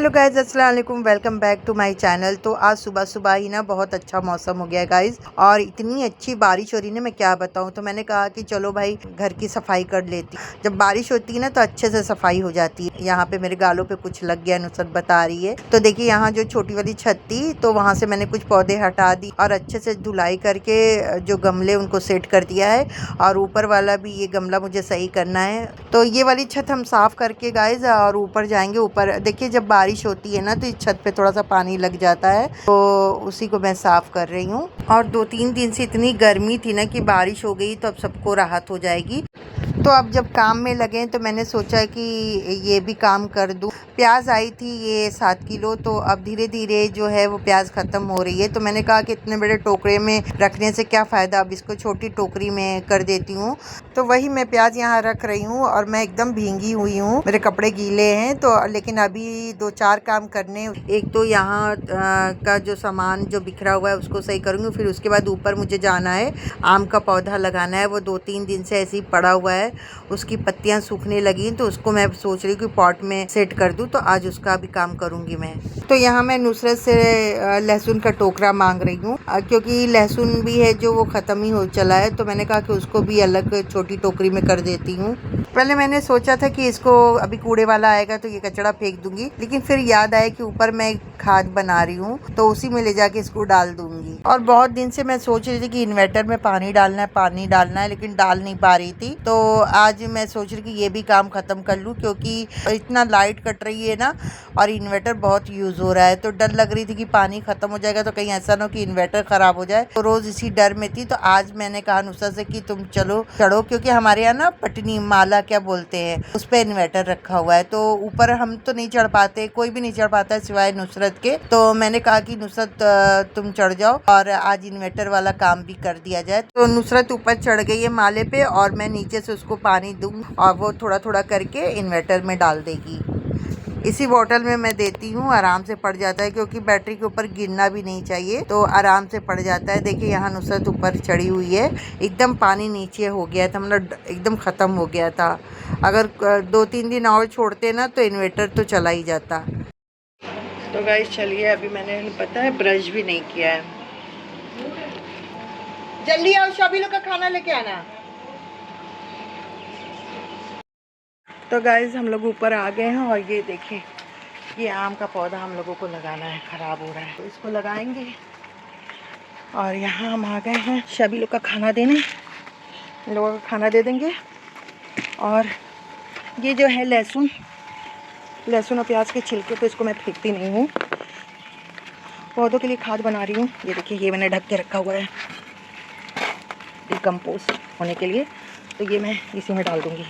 Hello guys, अस्सलाम वालेकुम। Welcome back to my channel. तो आज सुबह सुबह ही ना बहुत अच्छा मौसम हो गया गाइज, और इतनी अच्छी बारिश हो रही है, मैं क्या बताऊँ। तो मैंने कहा कि चलो भाई घर की सफाई कर लेती। जब बारिश होती है ना तो अच्छे से सफाई हो जाती है। यहाँ पे मेरे गालों पे कुछ लग गया, नुसरत बता रही है। तो देखिए यहाँ जो छोटी वाली छत थी तो वहाँ से मैंने कुछ पौधे हटा दी और अच्छे से धुलाई करके जो गमले उनको सेट कर दिया है, और ऊपर वाला भी ये गमला मुझे सही करना है। तो ये वाली छत हम साफ करके गाइज और ऊपर जाएंगे। ऊपर देखिए जब बारिश होती है ना तो इस छत पे थोड़ा सा पानी लग जाता है, तो उसी को मैं साफ कर रही हूँ। और 2-3 दिन से इतनी गर्मी थी ना कि बारिश हो गई तो अब सबको राहत हो जाएगी। तो अब जब काम में लगे तो मैंने सोचा कि ये भी काम कर दूं। प्याज आई थी ये 7 किलो, तो अब धीरे धीरे जो है वो प्याज ख़त्म हो रही है। तो मैंने कहा कि इतने बड़े टोकरे में रखने से क्या फ़ायदा, अब इसको छोटी टोकरी में कर देती हूँ। तो वही मैं प्याज यहाँ रख रही हूँ और मैं एकदम भींगी हुई हूँ, मेरे कपड़े गीले हैं। तो लेकिन अभी 2-4 काम करने, एक तो यहाँ का जो सामान जो बिखरा हुआ है उसको सही करूँगी, फिर उसके बाद ऊपर मुझे जाना है, आम का पौधा लगाना है। वो 2-3 दिन से ऐसे ही पड़ा हुआ है, उसकी पत्तियां सूखने लगी, तो उसको मैं सोच रही हूँ कि पॉट में सेट कर दूँ। तो आज उसका भी काम करूँगी मैं। तो यहाँ मैं नुसरत से लहसुन का टोकरा मांग रही हूँ, क्योंकि लहसुन भी है जो वो ख़त्म ही हो चला है। तो मैंने कहा कि उसको भी अलग छोटी टोकरी में कर देती हूँ। पहले मैंने सोचा था कि इसको अभी कूड़े वाला आएगा तो ये कचरा फेंक दूंगी, लेकिन फिर याद आया कि ऊपर मैं खाद बना रही हूँ तो उसी में ले जाके इसको डाल दूंगी। और बहुत दिन से मैं सोच रही थी कि इन्वर्टर में पानी डालना है, लेकिन डाल नहीं पा रही थी। तो आज मैं सोच रही कि ये भी काम ख़त्म कर लूँ, क्योंकि इतना लाइट कट रही है ना, और इन्वर्टर बहुत यूज़ हो रहा है। तो डर लग रही थी कि पानी ख़त्म हो जाएगा तो कहीं ऐसा ना हो कि इन्वर्टर ख़राब हो जाए। तो रोज़ इसी डर में थी। तो आज मैंने कहा नुसरत से कि तुम चलो चढ़ो, क्योंकि हमारे यहाँ ना पटनी माला क्या बोलते हैं उस पर इन्वर्टर रखा हुआ है। तो ऊपर हम तो नहीं चढ़ पाते, कोई भी नहीं चढ़ पाता है सिवाय नुसरत के। तो मैंने कहा कि नुसरत तुम चढ़ जाओ और आज इन्वर्टर वाला काम भी कर दिया जाए। तो नुसरत ऊपर चढ़ गई है माले पे, और मैं नीचे से उसको पानी दूँ और वो थोड़ा थोड़ा करके इन्वर्टर में डाल देगी। इसी बोतल में मैं देती हूँ, आराम से पड़ जाता है, क्योंकि बैटरी के ऊपर गिरना भी नहीं चाहिए, तो आराम से पड़ जाता है। देखिए यहाँ नुसरत ऊपर चढ़ी हुई है, एकदम पानी नीचे हो गया था, मतलब एकदम ख़त्म हो गया था। अगर 2-3 दिन और छोड़ते ना तो इन्वर्टर तो चला ही जाता। तो गाइस चलिए, अभी मैंने पता है ब्रश भी नहीं किया है। जल्दी आओ, सभी लोग का खाना लेके आना। तो गाइस हम लोग ऊपर आ गए हैं, और ये देखिए ये आम का पौधा हम लोगों को लगाना है, ख़राब हो रहा है, तो इसको लगाएंगे। और यहाँ हम आ गए हैं सभी लोग का खाना देने, इन लोगों का खाना दे देंगे। और ये जो है लहसुन और प्याज के छिलके, तो इसको मैं फेंकती नहीं हूँ, पौधों के लिए खाद बना रही हूँ। ये देखिए ये मैंने ढक के रखा हुआ है डिकम्पोस्ट होने के लिए, तो ये मैं इसी में डाल दूँगी।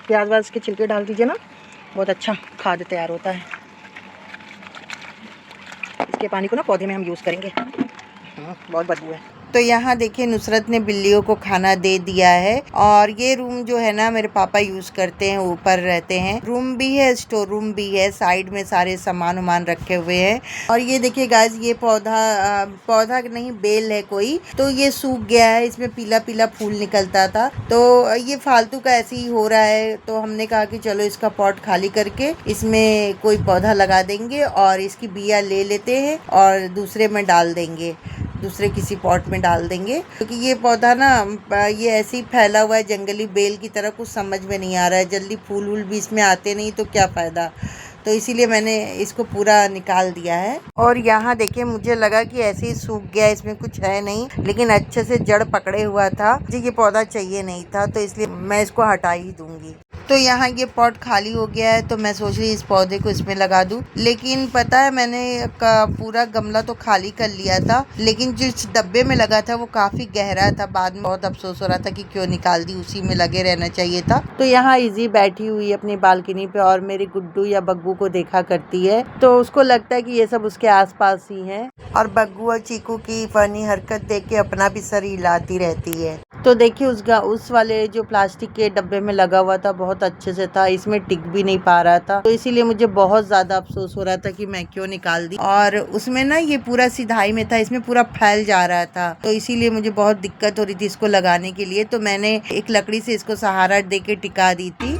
प्याज व्याज के छिलके डाल दीजिए ना, बहुत अच्छा खाद तैयार होता है। इसके पानी को ना पौधे में हम यूज़ करेंगे। बहुत बदबू है। तो यहाँ देखिए नुसरत ने बिल्लियों को खाना दे दिया है। और ये रूम जो है ना मेरे पापा यूज़ करते हैं, ऊपर रहते हैं। रूम भी है, स्टोर रूम भी है, साइड में सारे सामान वामान रखे हुए हैं। और ये देखिए गाइस, ये पौधा नहीं, बेल है कोई, तो ये सूख गया है, इसमें पीला पीला फूल निकलता था। तो ये फालतू का ऐसे ही हो रहा है, तो हमने कहा कि चलो इसका पॉट खाली करके इसमें कोई पौधा लगा देंगे, और इसकी बिया ले लेते हैं और दूसरे में डाल देंगे, दूसरे किसी पॉट में डाल देंगे। क्योंकि ये पौधा ना ये ऐसे ही फैला हुआ है जंगली बेल की तरह, कुछ समझ में नहीं आ रहा है, जल्दी फूल वूल भी इसमें आते नहीं, तो क्या फ़ायदा। तो इसीलिए मैंने इसको पूरा निकाल दिया है। और यहाँ देखिए मुझे लगा कि ऐसे ही सूख गया, इसमें कुछ है नहीं, लेकिन अच्छे से जड़ पकड़े हुआ था। मुझे ये पौधा चाहिए नहीं था, तो इसलिए मैं इसको हटा ही दूँगी। तो यहाँ ये पॉट खाली हो गया है, तो मैं सोच रही इस पौधे को इसमें लगा दूँ। लेकिन पता है मैंने पूरा गमला तो खाली कर लिया था, लेकिन जिस डब्बे में लगा था वो काफ़ी गहरा था। बाद में बहुत अफसोस हो रहा था कि क्यों निकाल दी, उसी में लगे रहना चाहिए था। तो यहाँ इजी बैठी हुई है अपनी बालकनी पे, और मेरी गुड्डू या बग्गू को देखा करती है, तो उसको लगता है कि ये सब उसके आसपास ही हैं। और बग्गू और चीकू की फनी हरकत देख के अपना भी सर हिलाती रहती है। तो देखिए उस वाले जो प्लास्टिक के डब्बे में लगा हुआ था बहुत अच्छे से था, इसमें टिक भी नहीं पा रहा था, तो इसीलिए मुझे बहुत ज़्यादा अफसोस हो रहा था कि मैं क्यों निकाल दी। और उसमें ना ये पूरा सिधाई में था, इसमें पूरा फैल जा रहा था, तो इसीलिए मुझे बहुत दिक्कत हो रही थी इसको लगाने के लिए। तो मैंने एक लकड़ी से इसको सहारा दे के टिका दी थी।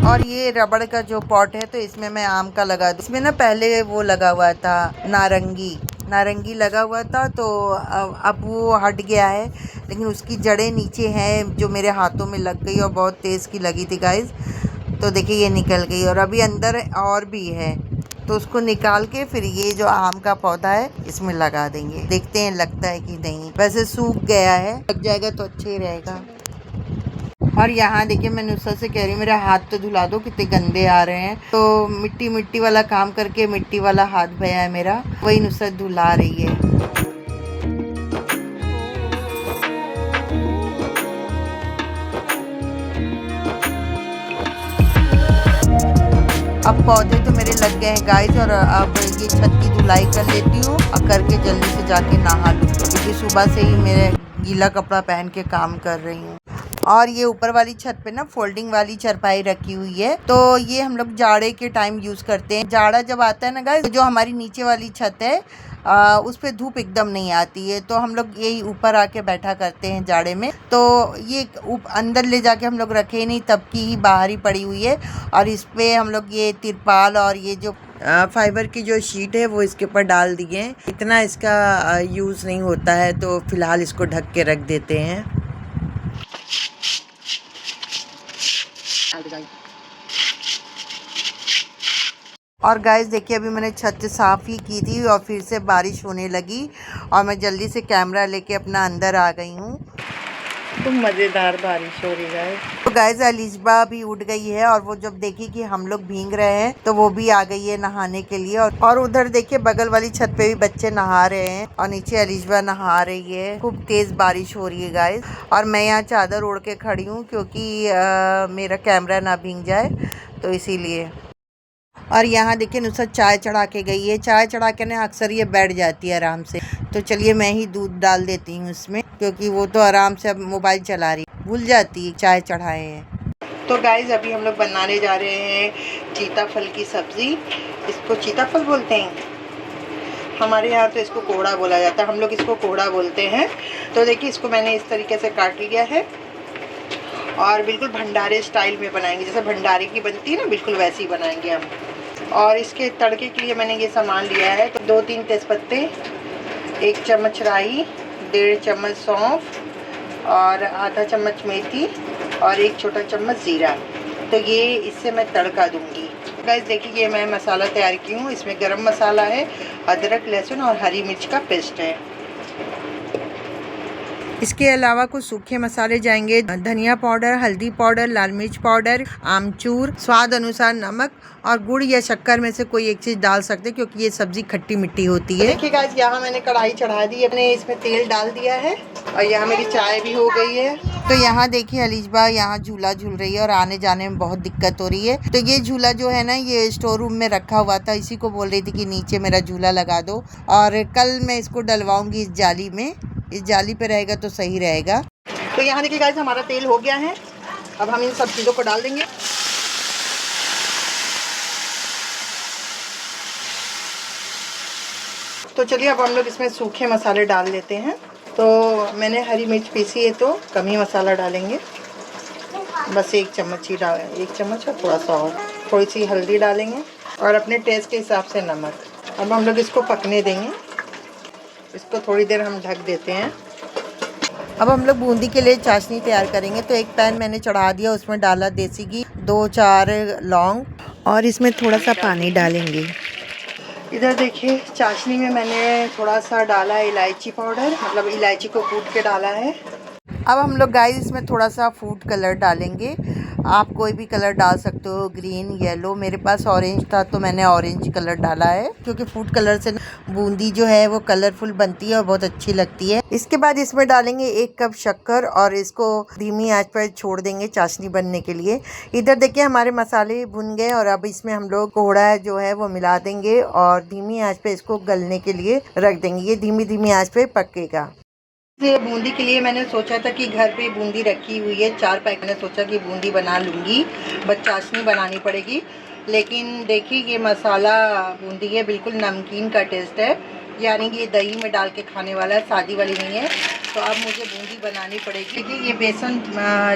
और ये रबड़ का जो पॉट है तो इसमें मैं आम का लगा दूँ। इसमें ना पहले वो लगा हुआ था नारंगी लगा हुआ था, तो अब वो हट गया है, लेकिन उसकी जड़ें नीचे हैं जो मेरे हाथों में लग गई और बहुत तेज़ की लगी थी गाइस। तो देखिए ये निकल गई और अभी अंदर और भी है, तो उसको निकाल के फिर ये जो आम का पौधा है इसमें लगा देंगे। देखते हैं लगता है कि नहीं, वैसे सूख गया है, लग जाएगा तो अच्छा ही रहेगा। और यहाँ देखिए मैं नुसरत से कह रही हूँ मेरा हाथ तो धुला दो, कितने गंदे आ रहे हैं। तो मिट्टी वाला काम करके मिट्टी वाला हाथ भया है मेरा, वही नुसरत धुला रही है। अब पौधे तो मेरे लग गए हैं गाइस, और अब ये छत की धुलाई कर लेती हूँ और करके जल्दी से जाके नहा लूँ, क्योंकि सुबह से ही मेरे गीला कपड़ा पहन के काम कर रही हूँ। और ये ऊपर वाली छत पे ना फोल्डिंग वाली चारपाई रखी हुई है, तो ये हम लोग जाड़े के टाइम यूज़ करते हैं। जाड़ा जब आता है ना गाइस, तो जो हमारी नीचे वाली छत है उस पे धूप एकदम नहीं आती है, तो हम लोग यही ऊपर आके बैठा करते हैं जाड़े में। तो ये अंदर ले जाके हम लोग रखे ही नहीं, तब की ही बाहर ही पड़ी हुई है। और इस पे हम लोग ये तिरपाल और ये जो फाइबर की जो शीट है वो इसके ऊपर डाल दिए। इतना इसका यूज़ नहीं होता है, तो फिलहाल इसको ढक के रख देते हैं। और गाइस देखिए अभी मैंने छत साफ़ ही की थी और फिर से बारिश होने लगी, और मैं जल्दी से कैमरा लेके अपना अंदर आ गई हूँ। तो मज़ेदार बारिश हो रही है। तो गाइस अलीशबा भी उठ गई है, और वो जब देखी कि हम लोग भीग रहे हैं तो वो भी आ गई है नहाने के लिए। और उधर देखिए बगल वाली छत पे भी बच्चे नहा रहे हैं, और नीचे अलीशबा नहा रही है। खूब तेज़ बारिश हो रही है गाइस, और मैं यहाँ चादर ओढ़ के खड़ी हूँ क्योंकि मेरा कैमरा ना भीग जाए, तो इसीलिए। और यहाँ देखिए नुसरत चाय चढ़ा के गई है। चाय चढ़ा के ना अक्सर ये बैठ जाती है आराम से, तो चलिए मैं ही दूध डाल देती हूँ इसमें, क्योंकि वो तो आराम से अब मोबाइल चला रही, भूल जाती है चाय चढ़ाए हैं। तो गाइज अभी हम लोग बनाने जा रहे हैं सीताफल की सब्ज़ी। इसको सीताफल बोलते हैं, हमारे यहाँ तो इसको कोहड़ा बोला जाता है, हम लोग इसको कोहड़ा बोलते हैं। तो देखिए इसको मैंने इस तरीके से काट लिया है, और बिल्कुल भंडारे स्टाइल में बनाएंगे, जैसे भंडारे की बनती है ना, बिल्कुल वैसे ही बनाएंगे हम। और इसके तड़के के लिए मैंने ये सामान लिया है, तो 2-3 तेज़पत्ते, 1 चम्मच राई, 1.5 चम्मच सौंफ, और आधा चम्मच मेथी, और 1 छोटा चम्मच ज़ीरा। तो ये इससे मैं तड़का दूंगी। गाइस देखिए ये मैं मसाला तैयार की हूँ, इसमें गरम मसाला है, अदरक, लहसुन और हरी मिर्च का पेस्ट है। इसके अलावा कुछ सूखे मसाले जाएंगे, धनिया पाउडर, हल्दी पाउडर, लाल मिर्च पाउडर, आमचूर, स्वाद अनुसार नमक, और गुड़ या शक्कर में से कोई एक चीज़ डाल सकते हैं, क्योंकि ये सब्ज़ी खट्टी मिट्टी होती है। देखिए गाइस यहाँ मैंने कढ़ाई चढ़ा दी, अपने इसमें तेल डाल दिया है, और यहाँ मेरी चाय भी हो गई है। तो यहाँ देखिए अलीशबा यहाँ झूला झूल रही है, और आने जाने में बहुत दिक्कत हो रही है। तो ये झूला जो है ना, ये स्टोर रूम में रखा हुआ था, इसी को बोल रही थी कि नीचे मेरा झूला लगा दो, और कल मैं इसको डलवाऊँगी इस जाली में। इस जाली पे रहेगा तो सही रहेगा। तो यहाँ देखिए गाइस हमारा तेल हो गया है, अब हम इन सब चीज़ों को डाल देंगे। तो चलिए अब हम लोग इसमें सूखे मसाले डाल देते हैं। तो मैंने हरी मिर्च पीसी है, तो कम ही मसाला डालेंगे, बस 1 चम्मच ही डाल, 1 चम्मच और थोड़ा सा और, थोड़ी सी हल्दी डालेंगे, और अपने टेस्ट के हिसाब से नमक। अब हम लोग इसको पकने देंगे, इसको थोड़ी देर हम ढक देते हैं। अब हम लोग बूंदी के लिए चाशनी तैयार करेंगे। तो एक पैन मैंने चढ़ा दिया, उसमें डाला देसी घी, 2-4 लौंग, और इसमें थोड़ा सा पानी डालेंगे। इधर देखिए चाशनी में मैंने थोड़ा सा डाला है इलायची पाउडर, मतलब इलायची को कूट के डाला है। अब हम लोग गाइस इसमें थोड़ा सा फूड कलर डालेंगे, आप कोई भी कलर डाल सकते हो, ग्रीन, येलो। मेरे पास ऑरेंज था तो मैंने ऑरेंज कलर डाला है, क्योंकि फूड कलर से बूंदी जो है वो कलरफुल बनती है और बहुत अच्छी लगती है। इसके बाद इसमें डालेंगे 1 कप शक्कर और इसको धीमी आंच पर छोड़ देंगे चाशनी बनने के लिए। इधर देखिए हमारे मसाले भुन गए और अब इसमें हम लोग कोहड़ा जो है वो मिला देंगे और धीमी आंच पे इसको गलने के लिए रख देंगे। ये धीमी आंच पे पकेगा। बूंदी के लिए मैंने सोचा था कि घर पे बूंदी रखी हुई है 4 पैक, मैंने सोचा कि बूंदी बना लूँगी, बस चाशनी बनानी पड़ेगी। लेकिन देखिए ये मसाला बूंदी है, बिल्कुल नमकीन का टेस्ट है, यानी कि ये दही में डाल के खाने वाला है, सादी वाली नहीं है। तो अब मुझे बूंदी बनानी पड़ेगी। देखिए ये बेसन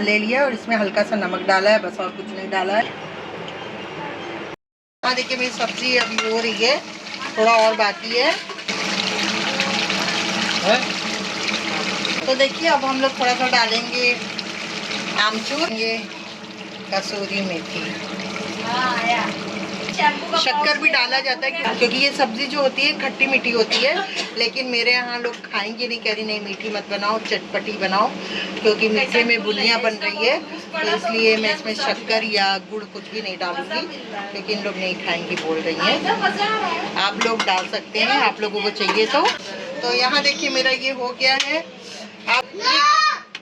ले लिया और इसमें हल्का सा नमक डाला है, बस और कुछ नहीं डाला है। हाँ देखिए मेरी सब्ज़ी अभी हो रही है, थोड़ा और बाकी है। तो देखिए अब हम लोग थोड़ा सा डालेंगे आमचूर, ये कसूरी मेथी, शक्कर भी डाला जाता है क्योंकि ये सब्ज़ी जो होती है खट्टी मीठी होती है, लेकिन मेरे यहाँ लोग खाएंगे नहीं, कह रही नहीं मीठी मत बनाओ, चटपटी बनाओ, क्योंकि मीठे में बुनिया बन रही है, तो इसलिए मैं इसमें शक्कर या गुड़ कुछ भी नहीं डालूंगी, क्योंकि इन लोग नहीं खाएंगे बोल रही हैं। आप लोग डाल सकते हैं, आप लोगों को चाहिए तो। यहाँ देखिए मेरा ये हो गया है। आप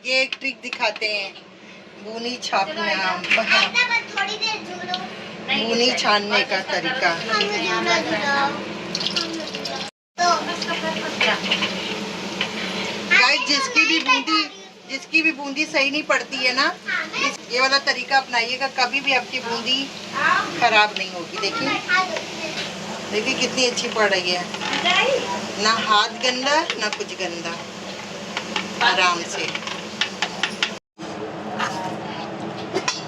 ये एक ट्रिक दिखाते हैं, बूनी बूनी छानने का तरीका। गाइस जिसकी भी बूंदी सही नहीं पड़ती है ना, ये वाला तरीका अपनाइएगा, कभी भी आपकी बूंदी खराब नहीं होगी। देखिए कितनी अच्छी पड़ रही है, ना हाथ गंदा ना कुछ गंदा, आराम से।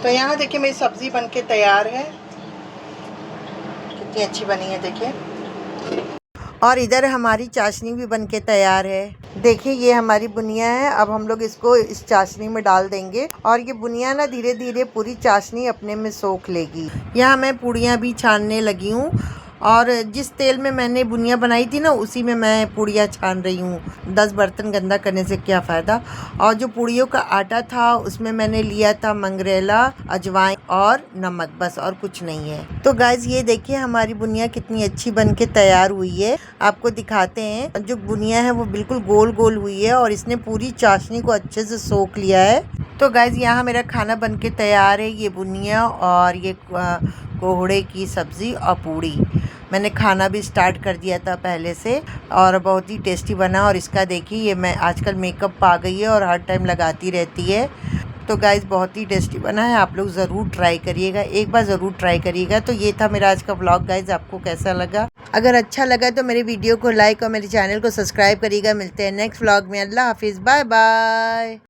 तो यहाँ देखिए मेरी सब्जी बनके तैयार है, कितनी अच्छी बनी है देखिए। और इधर हमारी चाशनी भी बनके तैयार है। देखिए ये हमारी बुनिया है, अब हम लोग इसको इस चाशनी में डाल देंगे और ये बुनिया ना धीरे धीरे पूरी चाशनी अपने में सोख लेगी। यहाँ मैं पूड़ियाँ भी छानने लगी हूँ और जिस तेल में मैंने बुनिया बनाई थी ना, उसी में मैं पूड़ियाँ छान रही हूँ। 10 बर्तन गंदा करने से क्या फ़ायदा। और जो पूड़ियों का आटा था उसमें मैंने लिया था मंगरेला, अजवाइन और नमक, बस और कुछ नहीं है। तो गाइज ये देखिए हमारी बुनिया कितनी अच्छी बन के तैयार हुई है। आपको दिखाते हैं, जो बुनिया है वो बिल्कुल गोल गोल हुई है और इसने पूरी चाशनी को अच्छे से सोख लिया है। तो गाइज यहाँ मेरा खाना बन के तैयार है, ये बुनिया और ये कोहड़े की सब्ज़ी और पूड़ी। मैंने खाना भी स्टार्ट कर दिया था पहले से और बहुत ही टेस्टी बना। और इसका देखिए ये मैं आजकल मेकअप आ गई है और हर टाइम लगाती रहती है। तो गाइज़ बहुत ही टेस्टी बना है, आप लोग ज़रूर ट्राई करिएगा, एक बार ज़रूर ट्राई करिएगा। तो ये था मेरा आज का व्लॉग गाइज़, आपको कैसा लगा? अगर अच्छा लगा तो मेरे वीडियो को लाइक और मेरे चैनल को सब्सक्राइब करिएगा। मिलते हैं नेक्स्ट व्लॉग में। अल्लाह हाफिज़, बाय बाय।